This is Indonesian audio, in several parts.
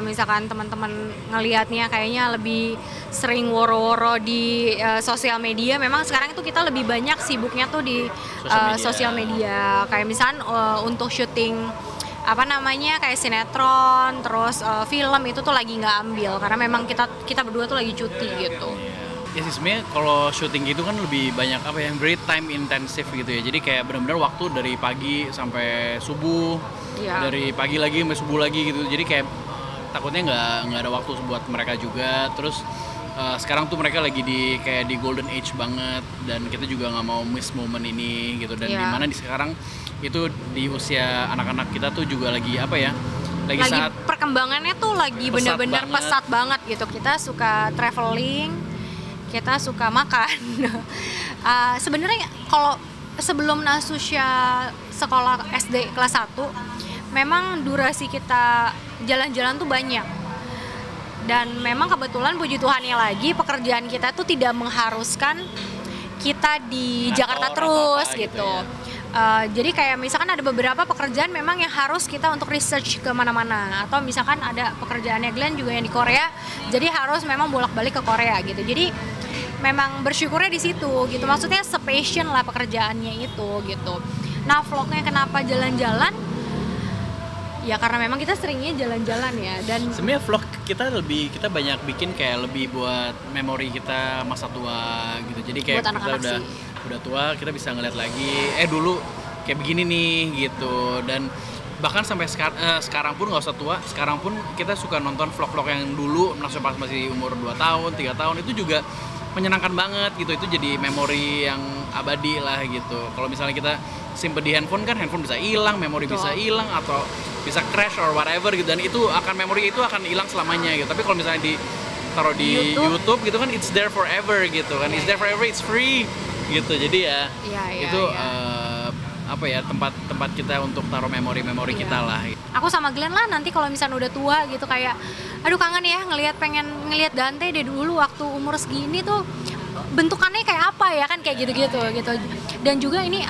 misalkan teman-teman ngelihatnya kayaknya lebih sering woro-woro di sosial media, memang sekarang itu kita lebih banyak sibuknya tuh di sosial media. Kayak misalkan untuk syuting kayak sinetron, terus film itu tuh lagi nggak ambil karena memang kita berdua tuh lagi cuti gitu. Ya sih sebenarnya kalau syuting gitu kan lebih banyak very time intensif gitu ya. Jadi kayak benar-benar waktu dari pagi sampai subuh, dari pagi lagi sampai subuh lagi gitu. Jadi kayak takutnya nggak ada waktu buat mereka juga. Terus sekarang tuh mereka lagi di golden age banget dan kita juga nggak mau miss moment ini gitu. Dan dimana di sekarang itu di usia anak-anak kita tuh juga lagi lagi saat perkembangannya tuh lagi benar-benar pesat banget gitu. Kita suka traveling, kita suka makan. Sebenarnya kalau sebelum Nasusya sekolah SD kelas 1, memang durasi kita jalan-jalan tuh banyak. Dan memang kebetulan puji Tuhannya lagi pekerjaan kita tuh tidak mengharuskan kita di Jakarta terus gitu. Jadi kayak misalkan ada beberapa pekerjaan memang yang harus kita untuk research ke mana-mana, atau misalkan ada pekerjaannya Glenn juga yang di Korea, jadi harus memang bolak-balik ke Korea gitu. Jadi memang bersyukurnya di situ gitu, maksudnya sepassion lah pekerjaannya itu gitu. Nah, vlognya kenapa jalan-jalan? Ya karena memang kita seringnya jalan-jalan ya. Dan sebenarnya vlog kita banyak bikin kayak lebih buat memori kita masa tua gitu. Jadi kayak kita udah tua, kita bisa ngeliat lagi dulu kayak begini nih gitu. Dan bahkan sampai sekarang pun nggak usah tua, sekarang pun kita suka nonton vlog-vlog yang dulu pas masih umur 2 tahun, 3 tahun, itu juga menyenangkan banget gitu. Itu jadi memori yang abadi lah gitu. Kalau misalnya kita simpen di handphone kan, handphone bisa hilang, memori bisa hilang atau bisa crash or whatever gitu, dan memori itu akan hilang selamanya gitu. Tapi kalau misalnya taruh di YouTube gitu kan, it's there forever gitu kan. It's there forever, it's free gitu. Jadi itu tempat kita untuk taruh memori kita lah. Aku sama Glenn lah nanti kalau misalnya udah tua gitu, kayak aduh kangen ya pengen ngelihat Dante dari dulu waktu umur segini tuh bentukannya kayak apa ya kan, kayak gitu. Dan juga ini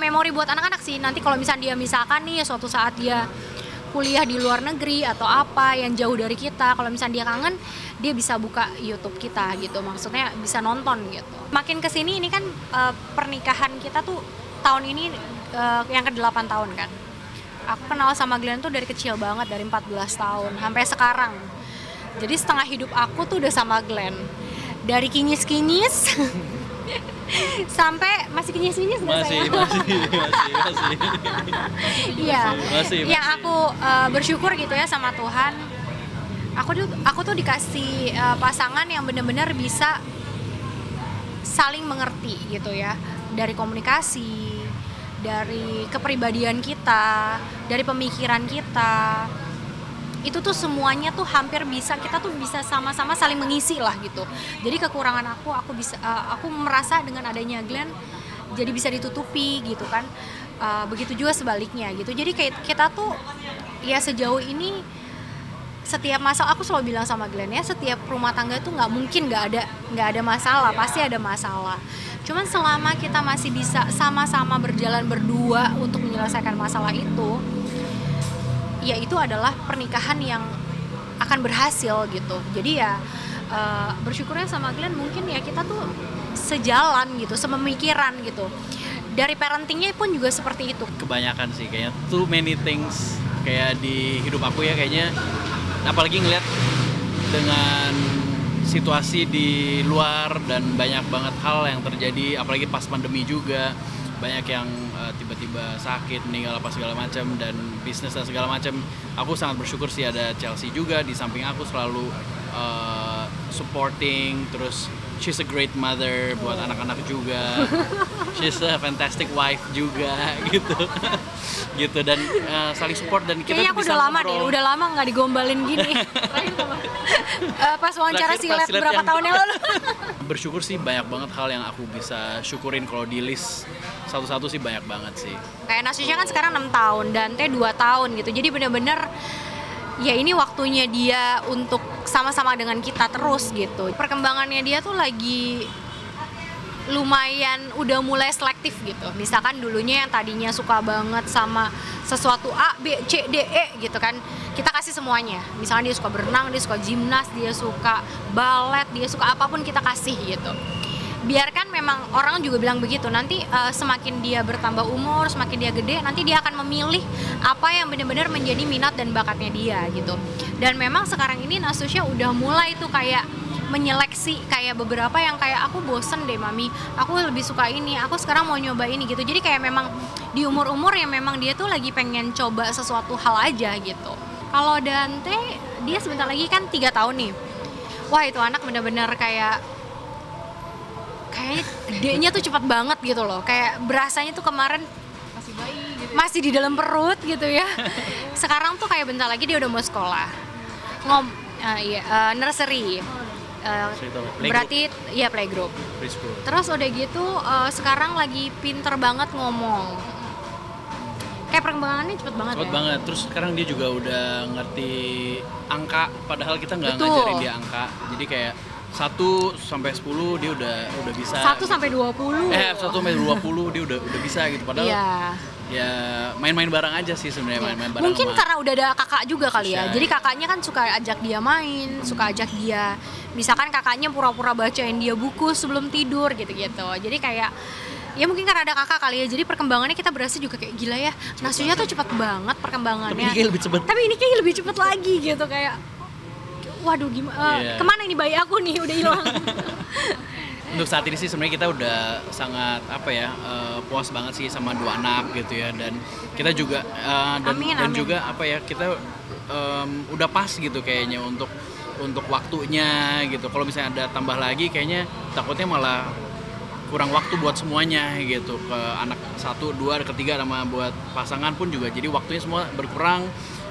memori buat anak-anak sih, nanti kalau misalnya dia misalkan nih suatu saat dia kuliah di luar negeri atau apa yang jauh dari kita, kalau misalnya dia kangen, dia bisa buka YouTube kita gitu, maksudnya bisa nonton gitu. Makin kesini ini kan pernikahan kita tuh tahun ini yang ke-8 tahun kan. Aku kenal sama Glenn tuh dari kecil banget, dari 14 tahun sampai sekarang. Jadi setengah hidup aku tuh udah sama Glenn. Dari kinyis-kinyis sampai masih kinyis-kinyis nggak saya? Masih. Iya. Yang aku bersyukur gitu ya sama Tuhan. Aku tuh dikasih pasangan yang benar-benar bisa saling mengerti gitu ya. Dari komunikasi, dari kepribadian kita, dari pemikiran kita, itu tuh semuanya tuh hampir kita tuh bisa sama-sama saling mengisi lah gitu. Jadi kekurangan aku merasa dengan adanya Glenn jadi bisa ditutupi gitu kan. Begitu juga sebaliknya gitu. Jadi kayak kita tuh ya sejauh ini setiap masalah, aku selalu bilang sama Glenn ya, setiap rumah tangga tuh nggak mungkin nggak ada masalah, pasti ada masalah. Cuman selama kita masih bisa sama-sama berjalan berdua untuk menyelesaikan masalah itu, ya itu adalah pernikahan yang akan berhasil gitu. Jadi ya bersyukurnya sama Glenn mungkin ya kita tuh sejalan gitu, sememikiran gitu. Dari parentingnya pun juga seperti itu. Kebanyakan sih kayaknya too many things kayak di hidup aku ya, kayaknya apalagi ngeliat dengan situasi di luar dan banyak banget hal yang terjadi, apalagi pas pandemi juga banyak yang tiba-tiba sakit, meninggal apa segala macam, dan bisnis dan segala macam. Aku sangat bersyukur sih ada Chelsea juga di samping aku, selalu supporting. Terus she's a great mother buat anak-anak juga. She's a fantastic wife juga gitu. Gitu, dan saling support, dan kita kayaknya tuh bisa udah lama nggak digombalin gini. Pas wawancara silet berapa tahun yang lalu. Bersyukur sih banyak banget hal yang aku bisa syukurin. Kalau di list satu-satu sih banyak banget sih. Kayak Nasusya kan sekarang 6 tahun, Dante 2 tahun gitu. Jadi bener-bener ya ini waktunya dia untuk sama-sama dengan kita terus gitu. Perkembangannya dia tuh lagi lumayan udah mulai selektif gitu. Misalkan dulunya yang tadinya suka banget sama sesuatu A, B, C, D, E gitu kan, kita kasih semuanya. Misalkan dia suka berenang, dia suka gimnas, dia suka balet, dia suka apapun kita kasih gitu. Biarkan memang orang juga bilang begitu, nanti semakin dia bertambah umur, semakin dia gede, nanti dia akan memilih apa yang benar-benar menjadi minat dan bakatnya dia gitu. Dan memang sekarang ini Nasusha udah mulai tuh kayak menyeleksi kayak beberapa yang kayak aku bosen deh mami, aku lebih suka ini, aku sekarang mau nyoba ini gitu. Jadi kayak memang di umur-umur yang memang dia tuh lagi pengen coba sesuatu hal aja gitu. Kalau Dante, dia sebentar lagi kan 3 tahun nih. Wah itu anak bener-bener kayaknya gedenya tuh cepat banget gitu loh. Kayak berasanya tuh kemarin Masih bayi gitu. masih di dalam perut gitu ya. Sekarang tuh kayak bentar lagi dia udah mau sekolah. Nursery. Berarti ya playgroup. Terus udah gitu sekarang lagi pinter banget ngomong. Kayak perkembangannya cepet banget cepet ya. banget. Terus sekarang dia juga udah ngerti angka, padahal kita nggak Betul. ngajarin dia angka. Jadi kayak 1 sampai 10 dia udah bisa. 1 sampai 20. 1 sampai 20 dia udah bisa gitu. Padahal Iya. ya main-main bareng aja sih sebenarnya, main-main bareng. Mungkin sama karena udah ada kakak juga kali ya. Bisa. Jadi kakaknya kan suka ajak dia main, suka ajak dia. Misalkan kakaknya pura-pura bacain dia buku sebelum tidur gitu-gitu. Jadi kayak ya mungkin karena ada kakak kali ya. Jadi perkembangannya kita berasa juga kayak gila ya. Nasusha tuh cepet banget perkembangannya. Tapi ini kayak lebih cepet. Tapi ini kayak lebih cepet lagi gitu kayak. Waduh gimana? Iya. Kemana ini bayi aku nih udah hilang? Untuk saat ini sih sebenarnya kita udah sangat puas banget sih sama 2 anak gitu ya, dan kita juga Amin. juga kita udah pas gitu kayaknya untuk waktunya gitu. Kalau misalnya ada tambah lagi kayaknya takutnya malah kurang waktu buat semuanya gitu, ke anak 1, 2, ketiga sama buat pasangan pun juga, jadi waktunya semua berkurang.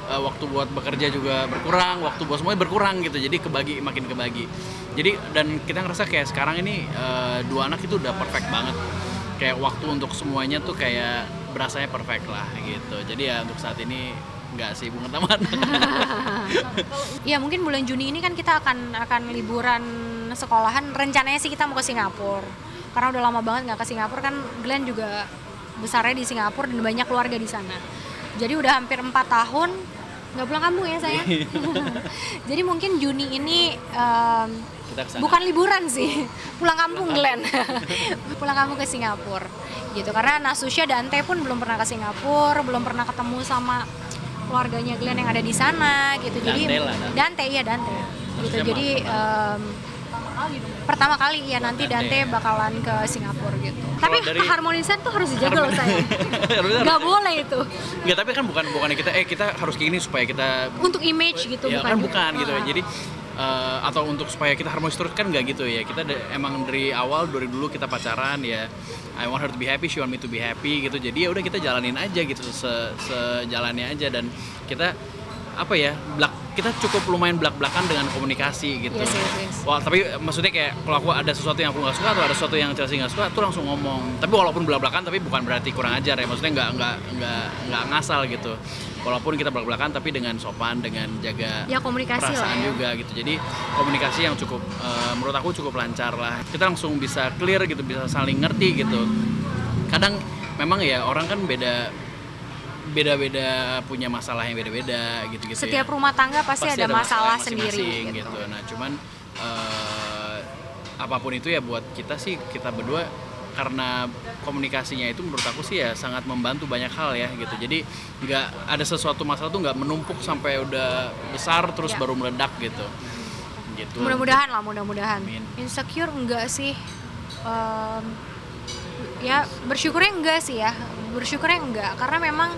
Waktu buat bekerja juga berkurang, waktu buat semuanya berkurang gitu, jadi makin kebagi. Jadi dan kita ngerasa kayak sekarang ini 2 anak itu udah perfect banget, kayak waktu untuk semuanya tuh kayak berasanya perfect lah gitu. Jadi ya untuk saat ini nggak sih bunga taman. Ya mungkin bulan Juni ini kan kita akan liburan sekolahan. Rencananya sih kita mau ke Singapura. Karena udah lama banget nggak ke Singapura kan. Glenn juga besarnya di Singapura dan banyak keluarga di sana. Jadi udah hampir 4 tahun nggak pulang kampung ya sayang. Jadi mungkin Juni ini bukan liburan sih, pulang kampung Glenn. Pulang kampung ke Singapura gitu. Karena Nasusha Dante pun belum pernah ke Singapura, belum pernah ketemu sama keluarganya Glenn yang ada di sana gitu. Jadi Dante. Gitu. Jadi pertama kali ya nanti Dante bakalan ke Singapura gitu. Tapi keharmonisan tuh harus dijaga loh sayang. Nggak boleh itu. Nggak, tapi kan bukannya kita harus kayak gini supaya kita untuk image gitu ya, bukan gitu ya. Jadi atau untuk supaya kita harmonis terus kan nggak gitu ya. Kita emang dari dulu kita pacaran ya. I want her to be happy, she want me to be happy gitu. Jadi ya udah kita jalanin aja gitu, sejalannya aja, dan kita kita cukup lumayan belak-belakan dengan komunikasi gitu. Yes. Wah, tapi maksudnya kayak kalau aku ada sesuatu yang aku nggak suka atau ada sesuatu yang Chelsea nggak suka, tuh langsung ngomong. Tapi walaupun belak-belakan, tapi bukan berarti kurang ajar ya. Maksudnya nggak ngasal gitu. Walaupun kita belak-belakan, tapi dengan sopan, dengan jaga komunikasi perasaan lah ya. juga gitu. Jadi komunikasi yang cukup, menurut aku cukup lancar lah. Kita langsung bisa clear gitu, bisa saling ngerti gitu. Kadang memang ya orang kan beda-beda punya masalah yang beda-beda gitu-gitu. Setiap rumah tangga pasti ada masalah sendiri gitu. Nah, cuman apapun itu ya buat kita sih, kita berdua karena komunikasinya itu menurut aku sih ya sangat membantu banyak hal ya gitu. Jadi nggak ada sesuatu masalah tuh nggak menumpuk sampai udah besar terus baru meledak gitu. Mudah-mudahan. Amin. Insecure enggak sih? Ya bersyukurnya enggak karena memang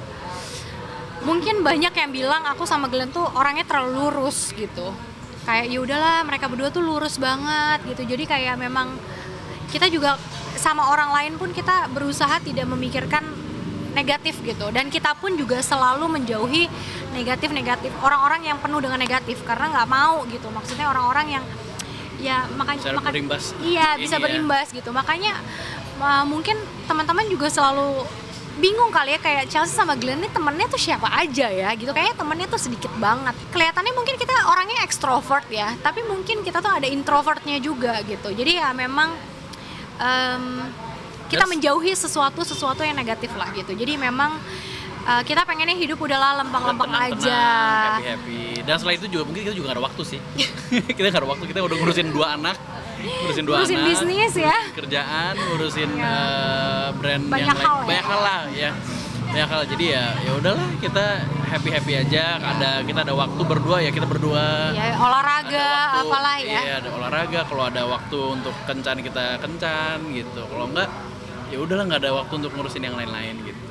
mungkin banyak yang bilang aku sama Glenn tuh orangnya terlalu lurus gitu. Kayak ya udahlah mereka berdua tuh lurus banget gitu. Jadi kayak memang kita juga sama orang lain pun kita berusaha tidak memikirkan negatif gitu. Dan kita pun juga selalu menjauhi negatif orang-orang yang penuh dengan negatif karena nggak mau gitu. Maksudnya orang-orang yang ya bisa berimbas gitu. Makanya mungkin teman-teman juga selalu bingung kali ya, kayak Chelsea sama Glenn nih temennya tuh siapa aja ya gitu, kayaknya temennya tuh sedikit banget. Kelihatannya mungkin kita orangnya ekstrovert ya, tapi mungkin kita tuh ada introvertnya juga gitu. Jadi ya memang kita menjauhi sesuatu yang negatif lah gitu. Jadi memang kita pengennya hidup udahlah lempeng-lempeng aja, happy. Dan setelah itu juga mungkin kita juga gak ada waktu sih. Kita gak ada waktu, kita udah ngurusin 2 anak, ngurusin bisnis ya, kerjaan, ngurusin brand banyak yang hal lain, banyak hal lah ya. Banyak hal, jadi ya udahlah, kita happy aja. Kita ada waktu berdua ya, kita berdua. Ya, olahraga apalah ya. Iya, ada olahraga. Kalau ada waktu untuk kencan, kita kencan gitu. Kalau enggak, ya udahlah, nggak ada waktu untuk ngurusin yang lain-lain gitu.